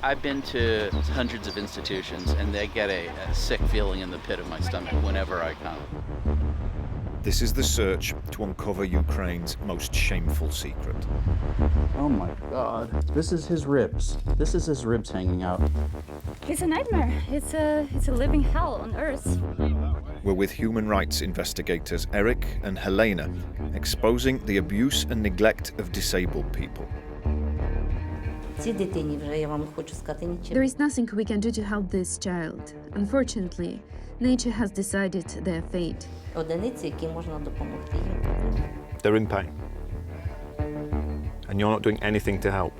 I've been to hundreds of institutions, and they get a sick feeling in the pit of my stomach whenever I come. This is the search to uncover Ukraine's most shameful secret. Oh my God. This is his ribs. This is his ribs hanging out. It's a nightmare. It's a living hell on earth. We're with human rights investigators Eric and Helena, exposing the abuse and neglect of disabled people. There is nothing we can do to help this child. Unfortunately, nature has decided their fate. They're in pain. And you're not doing anything to help.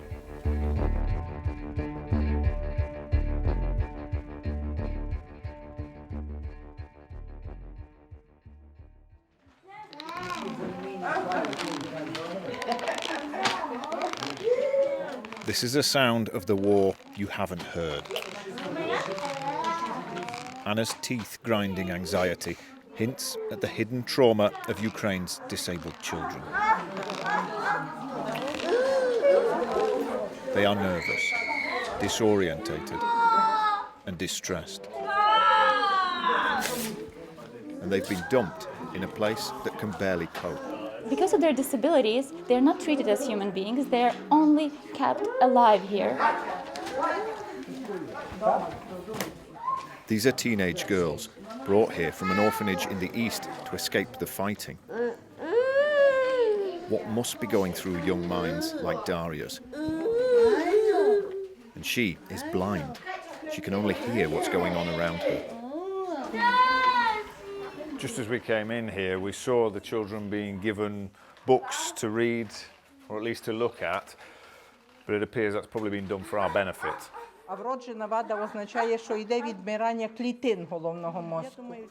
This is a sound of the war you haven't heard. Anna's teeth grinding anxiety hints at the hidden trauma of Ukraine's disabled children. They are nervous, disorientated, and distressed. And they've been dumped in a place that can barely cope. Because of their disabilities, they're not treated as human beings. They're only kept alive here. These are teenage girls brought here from an orphanage in the east to escape the fighting. What must be going through young minds like Daria's? And she is blind. She can only hear what's going on around her. Just as we came in here, we saw the children being given books to read, or at least to look at, but it appears that's probably been done for our benefit.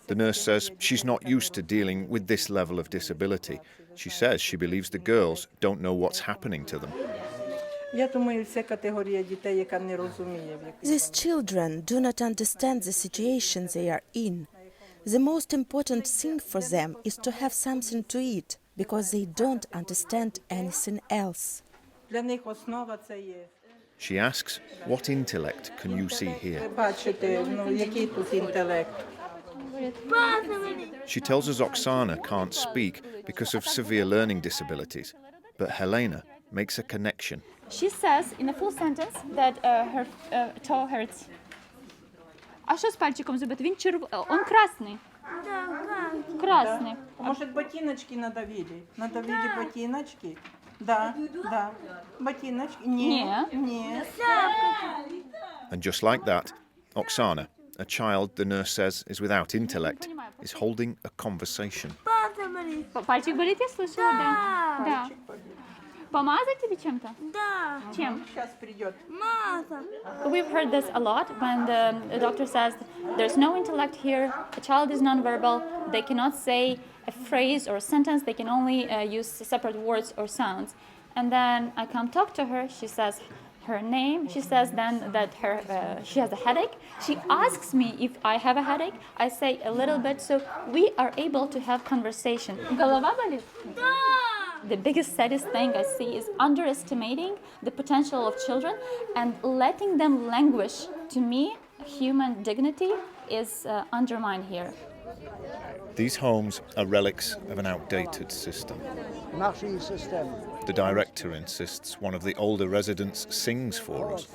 The nurse says she's not used to dealing with this level of disability. She says she believes the girls don't know what's happening to them. These children do not understand the situation they are in. The most important thing for them is to have something to eat, because they don't understand anything else. She asks, what intellect can you see here? She tells us Oksana can't speak because of severe learning disabilities, but Helena makes a connection. She says in a full sentence that her toe hurts. А що з пальчиком зробити? Він он красний. Красний. Может, ботиночки надавили? Надавили ботиночки? Да, да. Ботиночки? Нет, нет. And just like that, Oksana, a child the nurse says is without intellect, is holding a conversation. Пальчик болит, я слышала, да. Да. Помазать тебе чем-то? Да. Чем? Сейчас придет. We've heard this a lot when the doctor says there's no intellect here, a child is nonverbal, they cannot say a phrase or a sentence, they can only use separate words or sounds. And then I come talk to her, she says her name, she says then that she has a headache. She asks me if I have a headache, I say a little bit, so we are able to have conversation. Голова болит? Да! The biggest, saddest thing I see is underestimating the potential of children and letting them languish. To me, human dignity is undermined here. These homes are relics of an outdated system. The director insists one of the older residents sings for us.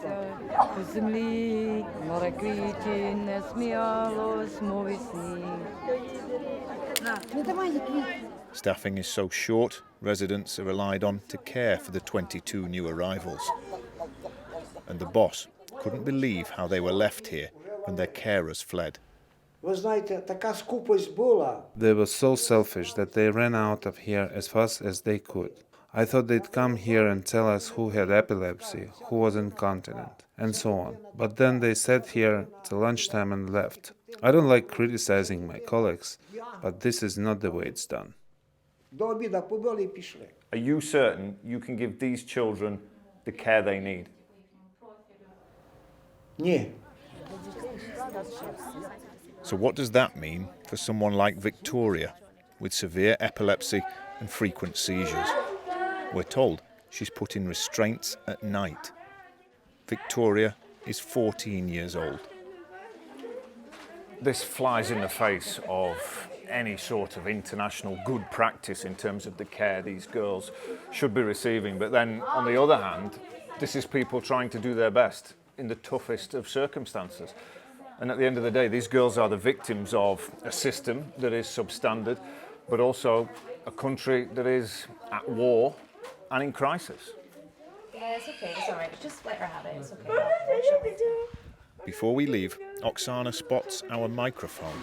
Staffing is so short, residents are relied on to care for the 22 new arrivals. And the boss couldn't believe how they were left here when their carers fled. They were so selfish that they ran out of here as fast as they could. I thought they'd come here and tell us who had epilepsy, who was incontinent, and so on. But then they sat here till lunchtime and left. I don't like criticizing my colleagues, but this is not the way it's done. Are you certain you can give these children the care they need? So what does that mean for someone like Victoria, with severe epilepsy and frequent seizures? We're told she's put in restraints at night. Victoria is 14 years old. This flies in the face of any sort of international good practice in terms of the care these girls should be receiving. But then, on the other hand, this is people trying to do their best in the toughest of circumstances. And at the end of the day, these girls are the victims of a system that is substandard, but also a country that is at war and in crisis. Yeah, it's okay. It's all right. Just let her have it. It's okay. Before we leave, Oksana spots our microphone.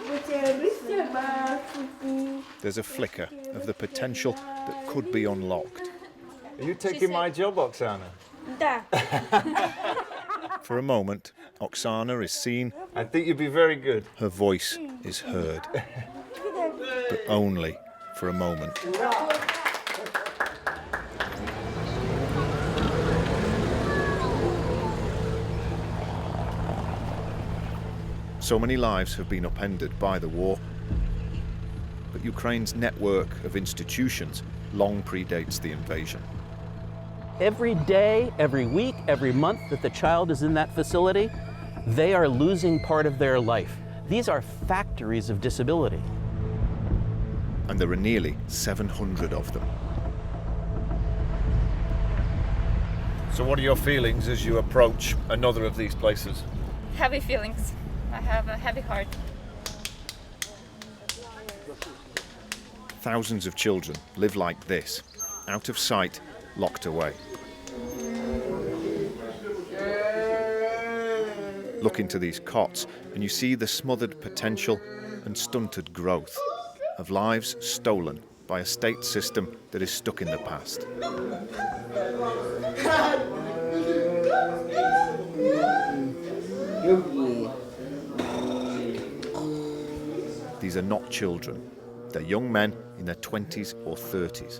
There's a flicker of the potential that could be unlocked. Are you taking my job, Oksana? For a moment, Oksana is seen. I think you'd be very good. Her voice is heard. But only for a moment. So many lives have been upended by the war. But Ukraine's network of institutions long predates the invasion. Every day, every week, every month that the child is in that facility, they are losing part of their life. These are factories of disability. And there are nearly 700 of them. So what are your feelings as you approach another of these places? Heavy feelings. I have a heavy heart. Thousands of children live like this, out of sight, locked away. Look into these cots and you see the smothered potential and stunted growth of lives stolen by a state system that is stuck in the past. These are not children. They're young men in their 20s or 30s.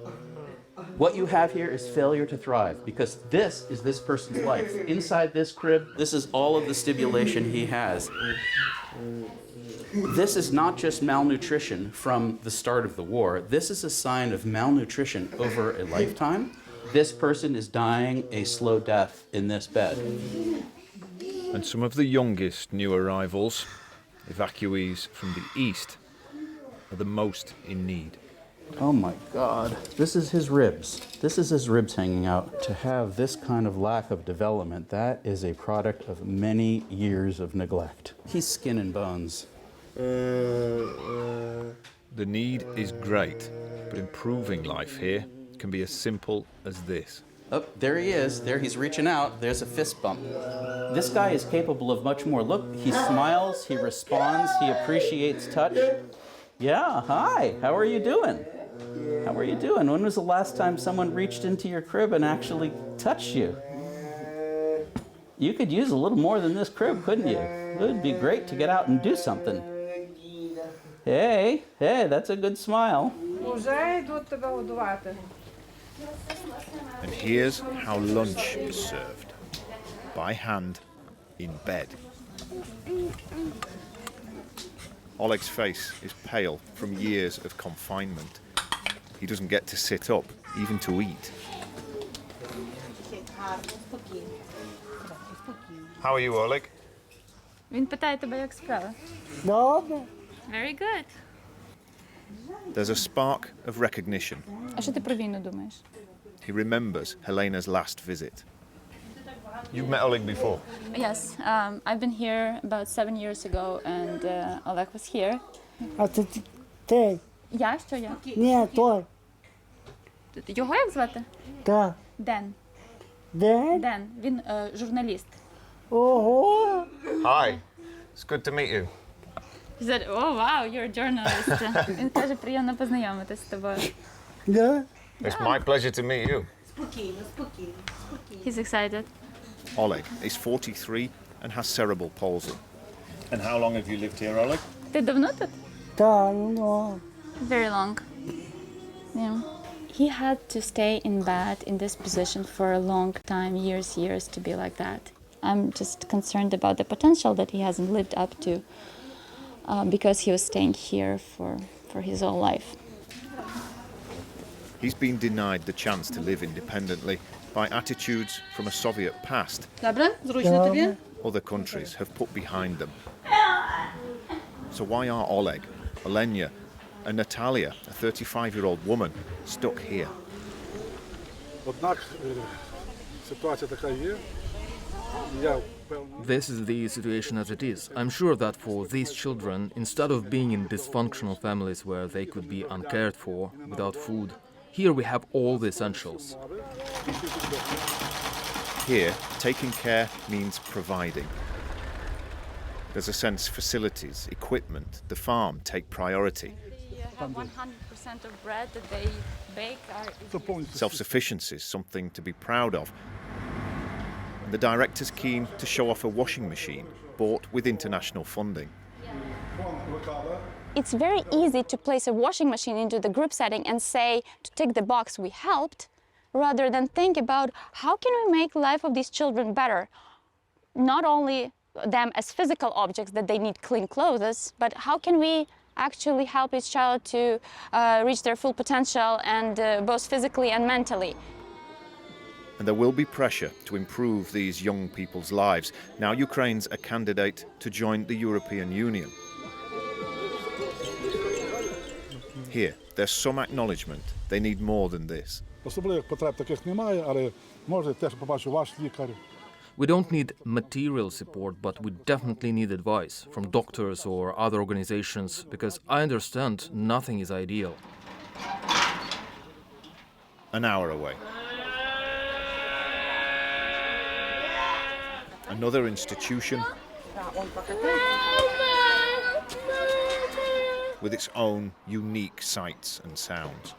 What you have here is failure to thrive, because this is this person's life. Inside this crib, This is all of the stimulation he has. this is not just malnutrition from the start of the war. This is a sign of malnutrition over a lifetime. This person is dying a slow death in this bed. And some of the youngest new arrivals, evacuees from the east, are the most in need. Oh my God. This is his ribs. This is his ribs hanging out. To have this kind of lack of development, that is a product of many years of neglect. He's skin and bones. The need is great, but improving life here can be as simple as this. Oh, there he is. There he's reaching out. There's a fist bump. This guy is capable of much more. Look, he smiles, he responds, he appreciates touch. Yeah, hi, how are you doing? How are you doing? When was the last time someone reached into your crib and actually touched you? You could use a little more than this crib, couldn't you? It would be great to get out and do something. Hey, that's a good smile. And here's how lunch is served. By hand, in bed. Oleg's face is pale from years of confinement. He doesn't get to sit up, even to eat. How are you, Oleg? Він питає тебе, як справи. Добре. Very good. There's a spark of recognition. А що ти про війну думаєш? He remembers Helena's last visit. You've met Oleg before. Yes, I've been here about 7 years ago and Oleg was here. А це ти? Я? Що я? Ні, той. Його як звати? Так. Ден. Де? Ден. Він журналіст. Ого. Hi. It's good to meet you. He said, oh wow, you're a journalist. Він каже, приємно познайомитись з тобою. Да? It's my pleasure to meet you. He's excited. Oleg is 43 and has cerebral palsy. And how long have you lived here, Oleg? Ти давно тут? Так, ну. Very long. Yeah. He had to stay in bed in this position for a long time, years to be like that. I'm just concerned about the potential that he hasn't lived up to because he was staying here for his whole life. He's been denied the chance to live independently by attitudes from a Soviet past other countries have put behind them. So why are Oleg, Olenia and Natalia, a 35-year-old woman, stuck here? This is the situation as it is. I'm sure that for these children, instead of being in dysfunctional families where they could be uncared for, without food, here we have all the essentials. Here, taking care means providing. There's a sense facilities, equipment, the farm take priority. You have 100% of bread that they bake. Self-sufficiency is something to be proud of. And the director's keen to show off a washing machine bought with international funding. It's very easy to place a washing machine into the group setting and say, to tick the box, we helped, rather than think about how can we make life of these children better. Not only them as physical objects that they need clean clothes, but how can we actually help each child to reach their full potential and both physically and mentally. And there will be pressure to improve these young people's lives. Now Ukraine's a candidate to join the European Union. Here, there's some acknowledgement they need more than this. We don't need material support, but we definitely need advice from doctors or other organizations, because I understand nothing is ideal. An hour away. Another institution with its own unique sights and sounds.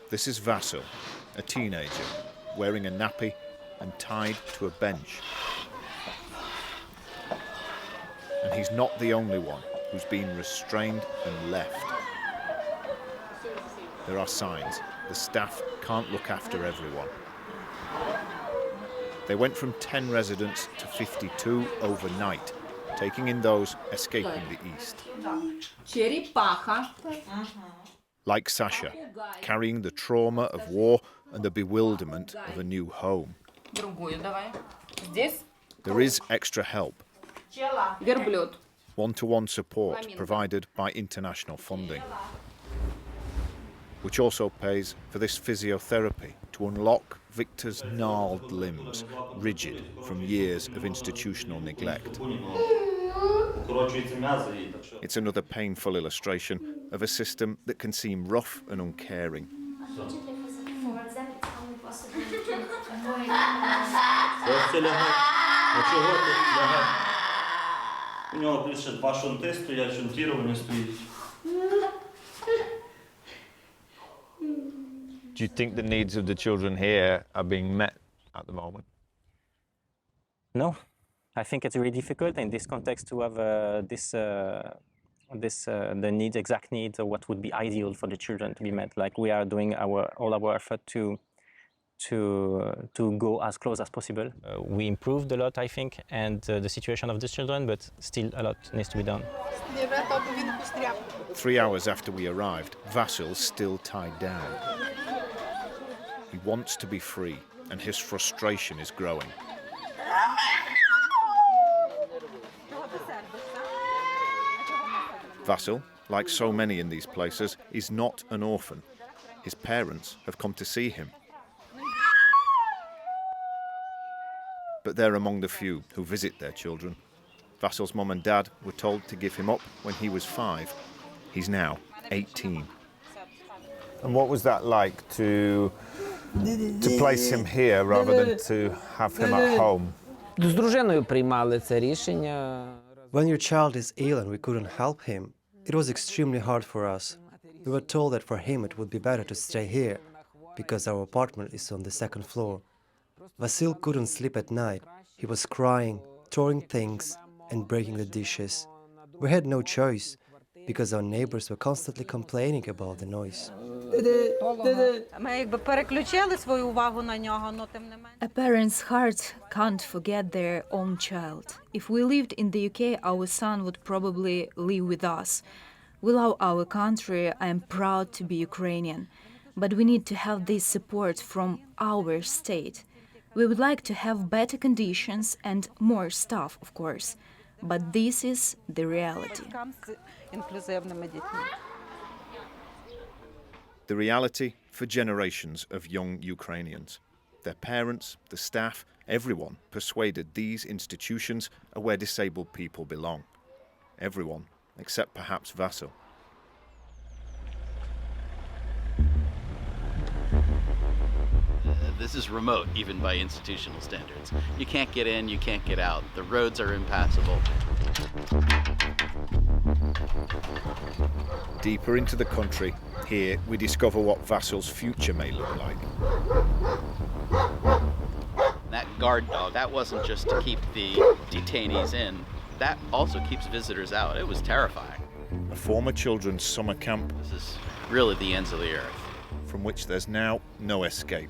This is Vasil, a teenager, wearing a nappy and tied to a bench. And he's not the only one who's been restrained and left. There are signs. The staff can't look after everyone. They went from 10 residents to 52 overnight, taking in those escaping the east. Like Sasha, carrying the trauma of war and the bewilderment of a new home. There is extra help. One-to-one support provided by international funding, which also pays for this physiotherapy to unlock Victor's gnarled limbs, rigid from years of institutional neglect. It's another painful illustration of a system that can seem rough and uncaring. Do you think the needs of the children here are being met at the moment? No, I think it's really difficult in this context to have the needs, exact needs, or what would be ideal for the children to be met. Like we are doing all our effort to go as close as possible. We improved a lot, I think, and the situation of the children, but still a lot needs to be done. 3 hours after we arrived, Vasil's still tied down. He wants to be free, and his frustration is growing. Vasil, like so many in these places, is not an orphan. His parents have come to see him. But they're among the few who visit their children. Vasil's mum and dad were told to give him up when he was 5. He's now 18. And what was that like to place him here rather than to have him at home? З дружиною приймали це рішення. When your child is ill and we couldn't help him, it was extremely hard for us. We were told that for him it would be better to stay here, because our apartment is on the 2nd floor. Vasil couldn't sleep at night. He was crying, throwing things, and breaking the dishes. We had no choice, because our neighbors were constantly complaining about the noise. Ми якби переключили свою увагу на нього, но тим не менше. A parent's heart can't forget their own child. If we lived in the UK, our son would probably live with us. We love our country. I am proud to be Ukrainian. But we need to have this support from our state. We would like to have better conditions and more staff, of course. But this is the reality. The reality for generations of young Ukrainians. Their parents, the staff, everyone persuaded these institutions are where disabled people belong. Everyone, except perhaps Vasil. This is remote, even by institutional standards. You can't get in, you can't get out. The roads are impassable. Deeper into the country, here we discover what Vasil's future may look like. That guard dog, that wasn't just to keep the detainees in. That also keeps visitors out. It was terrifying. A former children's summer camp. This is really the ends of the earth. From which there's now no escape.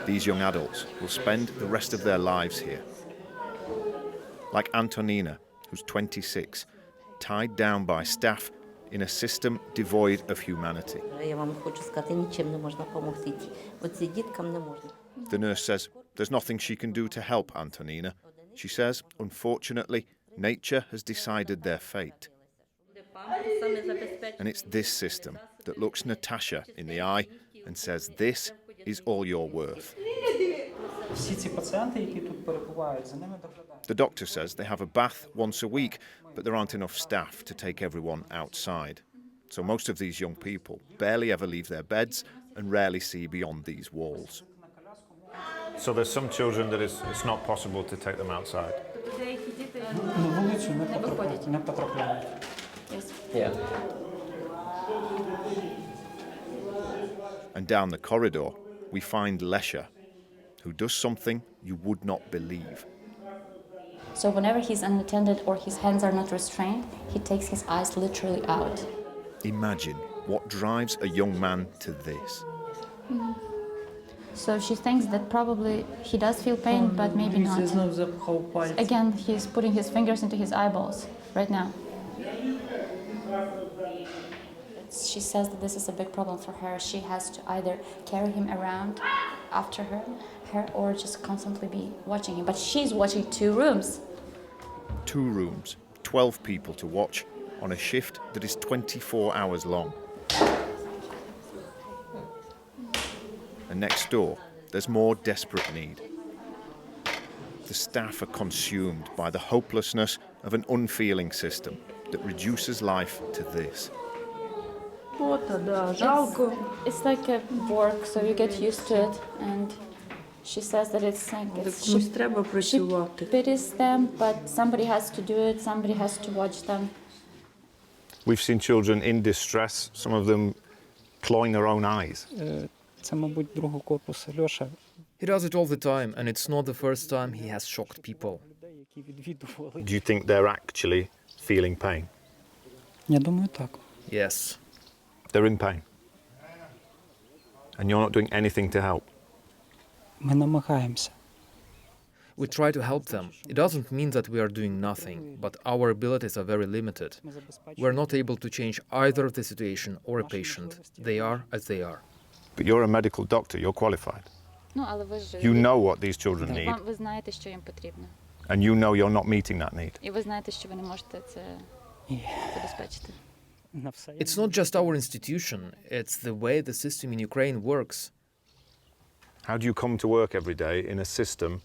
These young adults will spend the rest of their lives here. Like Antonina, who's 26, tied down by staff in a system devoid of humanity. The nurse says there's nothing she can do to help Antonina. She says, unfortunately, nature has decided their fate. And it's this system that looks Natasha in the eye and says this is all you're worth. The doctor says they have a bath once a week, but there aren't enough staff to take everyone outside. So most of these young people barely ever leave their beds and rarely see beyond these walls. So there's some children that it's not possible to take them outside. Yeah. And down the corridor, we find Lesha, who does something you would not believe. So whenever he's unattended or his hands are not restrained, he takes his eyes literally out. Imagine what drives a young man to this. So she thinks that probably he does feel pain, but maybe not. Again, he's putting his fingers into his eyeballs right now. She says that this is a big problem for her. She has to either carry him around after her or just constantly be watching him. But she's watching 2 rooms. 2 rooms, 12 people to watch on a shift that is 24 hours long. And next door, there's more desperate need. The staff are consumed by the hopelessness of an unfeeling system that reduces life to this. It's like a work, so you get used to it. And she says that she pities them, but somebody has to do it, somebody has to watch them. We've seen children in distress, some of them clawing their own eyes. He does it all the time, and it's not the first time he has shocked people. Do you think they're actually feeling pain? Yes. They're in pain. And you're not doing anything to help. We try to help them. It doesn't mean that we are doing nothing, but our abilities are very limited. We're not able to change either the situation or a patient. They are as they are. But you're a medical doctor, you're qualified. You know what these children need. Ви знаєте, що їм потрібно. And you know you're not meeting that need. І ви знаєте, що ви не можете це забезпечити. It's not just our institution, it's the way the system in Ukraine works. How do you come to work every day in a system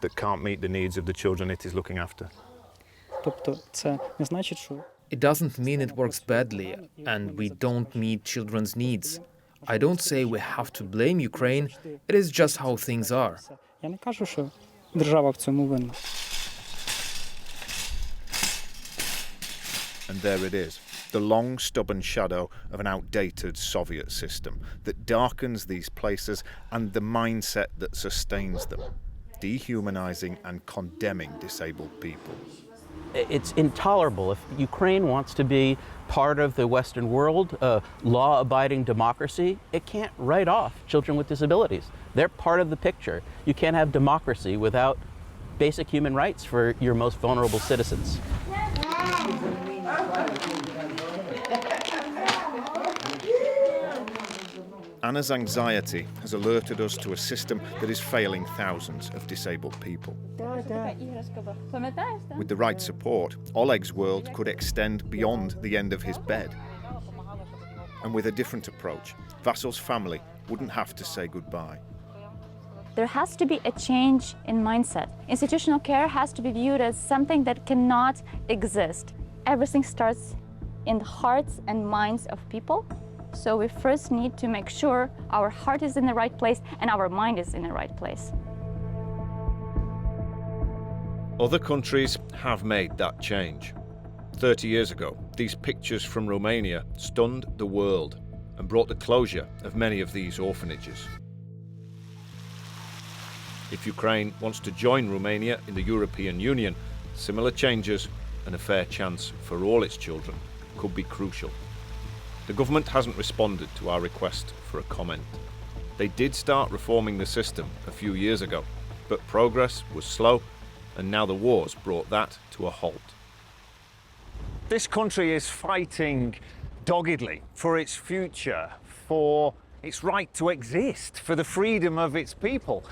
that can't meet the needs of the children it is looking after? It doesn't mean it works badly and we don't meet children's needs. I don't say we have to blame Ukraine, it is just how things are. And there it is, the long, stubborn shadow of an outdated Soviet system that darkens these places and the mindset that sustains them, dehumanizing and condemning disabled people. It's intolerable. If Ukraine wants to be part of the Western world, a law-abiding democracy, it can't write off children with disabilities. They're part of the picture. You can't have democracy without basic human rights for your most vulnerable citizens. Anna's anxiety has alerted us to a system that is failing thousands of disabled people. With the right support, Oleg's world could extend beyond the end of his bed. And with a different approach, Vasil's family wouldn't have to say goodbye. There has to be a change in mindset. Institutional care has to be viewed as something that cannot exist. Everything starts in the hearts and minds of people. So we first need to make sure our heart is in the right place and our mind is in the right place. Other countries have made that change. 30 years ago, these pictures from Romania stunned the world and brought the closure of many of these orphanages. If Ukraine wants to join Romania in the European Union, similar changes and a fair chance for all its children could be crucial. The government hasn't responded to our request for a comment. They did start reforming the system a few years ago, but progress was slow, and now the war's brought that to a halt. This country is fighting doggedly for its future, for its right to exist, for the freedom of its people.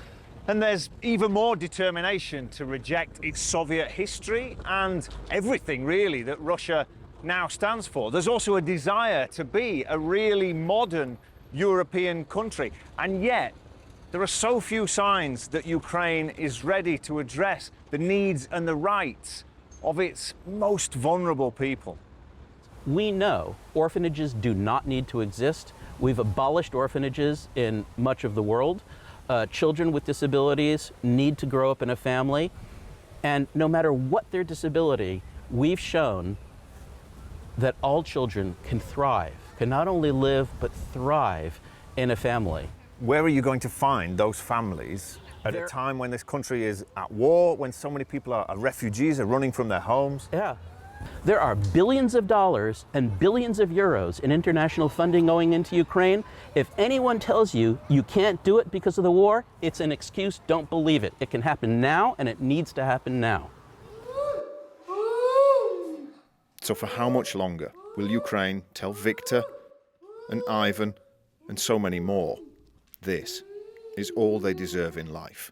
And there's even more determination to reject its Soviet history and everything really that Russia now stands for. There's also a desire to be a really modern European country. And yet, there are so few signs that Ukraine is ready to address the needs and the rights of its most vulnerable people. We know orphanages do not need to exist. We've abolished orphanages in much of the world. Children with disabilities need to grow up in a family. And no matter what their disability, we've shown that all children can thrive, can not only live, but thrive in a family. Where are you going to find those families at a time when this country is at war, when so many people are refugees, are running from their homes? Yeah. There are billions of dollars and billions of euros in international funding going into Ukraine. If anyone tells you you can't do it because of the war, it's an excuse. Don't believe it. It can happen now, and it needs to happen now. So for how much longer will Ukraine tell Victor and Ivan and so many more this is all they deserve in life?